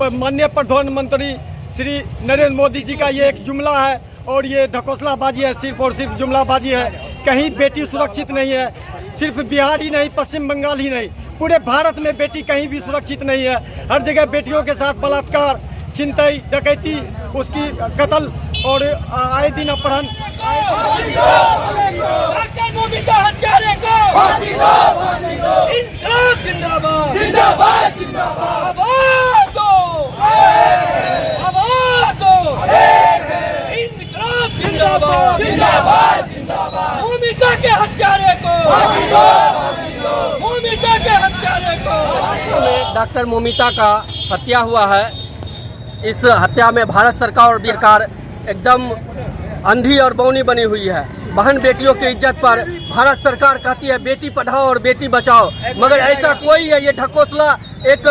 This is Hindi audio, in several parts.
माननीय प्रधानमंत्री श्री नरेंद्र मोदी जी का ये एक जुमला है और ये ढकोसलाबाजी है, सिर्फ और सिर्फ जुमलाबाजी है। कहीं बेटी सुरक्षित नहीं है, सिर्फ बिहार ही नहीं, पश्चिम बंगाल ही नहीं, पूरे भारत में बेटी कहीं भी सुरक्षित नहीं है। हर जगह बेटियों के साथ बलात्कार, छिनतई, डकैती, उसकी कत्ल और आए दिन अपहरण। मोमिता के हत्यारे को, मोमिता के हत्यारे को। डॉक्टर मोमिता का हत्या हुआ है। इस हत्या में भारत सरकार और सरकार एकदम अंधी और बौनी बनी हुई है। बहन बेटियों की इज्जत पर भारत सरकार कहती है बेटी पढ़ाओ और बेटी बचाओ, मगर ऐसा कोई है, ये ढकोसला एक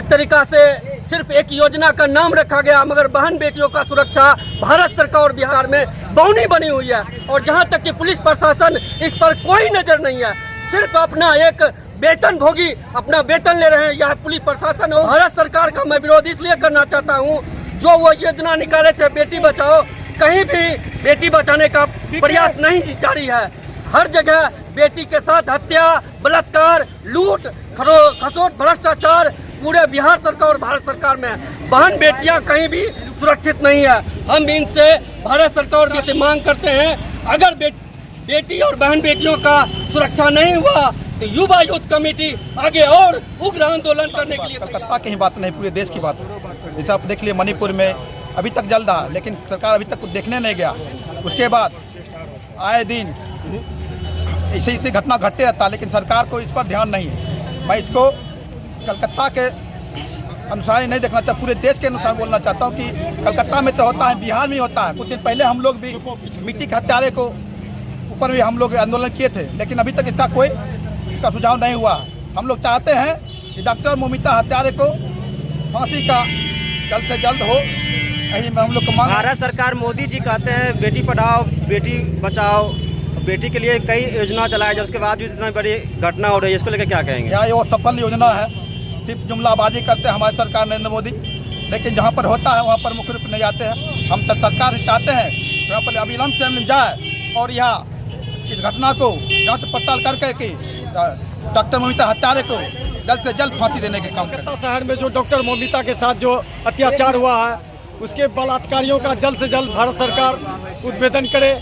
तरीका से सिर्फ एक योजना का नाम रखा गया, मगर बहन बेटियों का सुरक्षा भारत सरकार और बिहार में बौनी बनी हुई है। और जहां तक कि पुलिस प्रशासन इस पर कोई नजर नहीं है, सिर्फ अपना एक वेतन भोगी अपना वेतन ले रहे हैं। यह पुलिस प्रशासन और भारत सरकार का मैं विरोध इसलिए करना चाहता हूं, जो वो योजना निकाले थे बेटी बचाओ, कहीं भी बेटी बचाने का प्रयास नहीं जारी है। हर जगह बेटी के साथ हत्या, बलात्कार, लूट, खसोट, भ्रष्टाचार पूरे बिहार सरकार और भारत सरकार में बहन बेटियां कहीं भी सुरक्षित नहीं है। हम इनसे भारत सरकार से मांग करते हैं, अगर बेटी और बहन बेटियों का सुरक्षा नहीं हुआ तो युवा यूथ कमेटी आगे और उग्र आंदोलन करने के लिए। कलकत्ता की ही बात नहीं, पूरे देश की बात है। जैसे आप देख लिए मणिपुर में अभी तक जल रहा, लेकिन सरकार अभी तक कुछ देखने नहीं गया। उसके बाद आए दिन ऐसी घटना घटते रहता, लेकिन सरकार को इस पर ध्यान नहीं है। मैं इसको कलकत्ता के अनुसार ही नहीं देखना चाहता, पूरे देश के अनुसार बोलना चाहता हूँ कि कलकत्ता में तो होता है, बिहार में होता है। कुछ दिन पहले हम लोग भी मिट्टी के हत्यारे को ऊपर भी हम लोग आंदोलन किए थे, लेकिन अभी तक इसका सुझाव नहीं हुआ। हम लोग चाहते हैं कि डॉक्टर मोमिता हत्यारे को फांसी का जल्द से जल्द हो, यही हम लोग को मांग। भारत सरकार मोदी जी कहते हैं बेटी पढ़ाओ बेटी बचाओ, बेटी के लिए कई योजना चलाए जाए, उसके बाद भी इतना बड़ी घटना हो रही है, इसको लेकर क्या कहेंगे? यह वो सफल योजना है, सिर्फ जुमलाबाजी करते हैं हमारी सरकार नरेंद्र मोदी, लेकिन जहाँ पर होता है वहाँ पर मुख्य रूप नहीं जाते हैं। हम सरकार चाहते हैं यहाँ पर अविलंब से जाए और यहाँ इस घटना को जांच पड़ताल करके डॉक्टर मोमिता हत्यारे को जल्द से जल्द फांसी देने के काम करें। शहर में जो डॉक्टर मोमिता के साथ जो अत्याचार हुआ है, उसके बलात्कारियों का जल्द से जल्द भारत सरकार उद्भेदन करे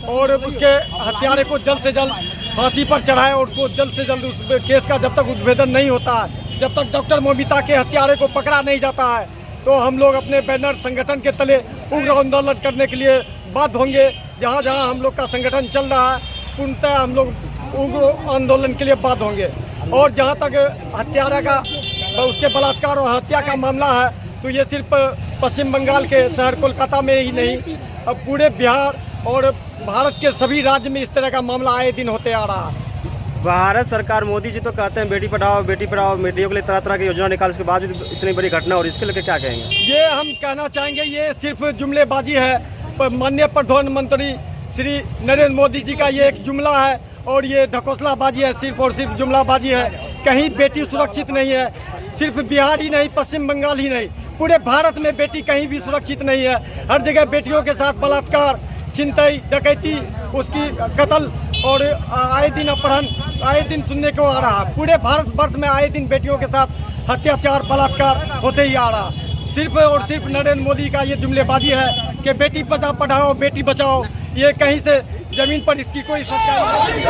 और उसके हत्यारे को जल्द से जल्द फांसी पर चढ़ाए और उसको जल्द से जल्द उस केस का जब तक उद्भेदन नहीं होता है, जब तक डॉक्टर मोमिता के हत्यारे को पकड़ा नहीं जाता है, तो हम लोग अपने बैनर संगठन के तले उग्र आंदोलन करने के लिए बाध्य होंगे। जहाँ जहाँ हम लोग का संगठन चल रहा है, पूर्णतः हम लोग उग्र आंदोलन के लिए बाध्य होंगे। और जहाँ तक हत्यारा का उसके बलात्कार और हत्या का मामला है, तो ये सिर्फ पश्चिम बंगाल के शहर कोलकाता में ही नहीं, अब पूरे बिहार और भारत के सभी राज्य में इस तरह का मामला आए दिन होते आ रहा है। भारत सरकार मोदी जी तो कहते हैं बेटी पढ़ाओ बेटियों के लिए तरह तरह की योजना निकाल, उसके बाद भी इतनी बड़ी घटना हो रही है, इसके लिए क्या कहेंगे? ये हम कहना चाहेंगे, ये सिर्फ जुमलेबाजी है। माननीय प्रधानमंत्री श्री नरेंद्र मोदी जी का ये एक जुमला है और ये ढकोसलाबाजी है, सिर्फ और सिर्फ जुमलाबाजी है। कहीं बेटी सुरक्षित नहीं है, सिर्फ बिहार ही नहीं, पश्चिम बंगाल ही नहीं, पूरे भारत में बेटी कहीं भी सुरक्षित नहीं है। हर जगह बेटियों के साथ बलात्कार, छिनतई, डकैती, उसकी कत्ल और आए दिन अपहरण आए दिन सुनने को आ रहा। पूरे भारतवर्ष में आए दिन बेटियों के साथ अत्याचार, बलात्कार होते ही आ रहा। सिर्फ और सिर्फ नरेंद्र मोदी का ये जुमलेबाजी है कि बेटी पढ़ाओ बेटी बचाओ, ये कहीं से जमीन पर इसकी कोई सच्चाई नहीं।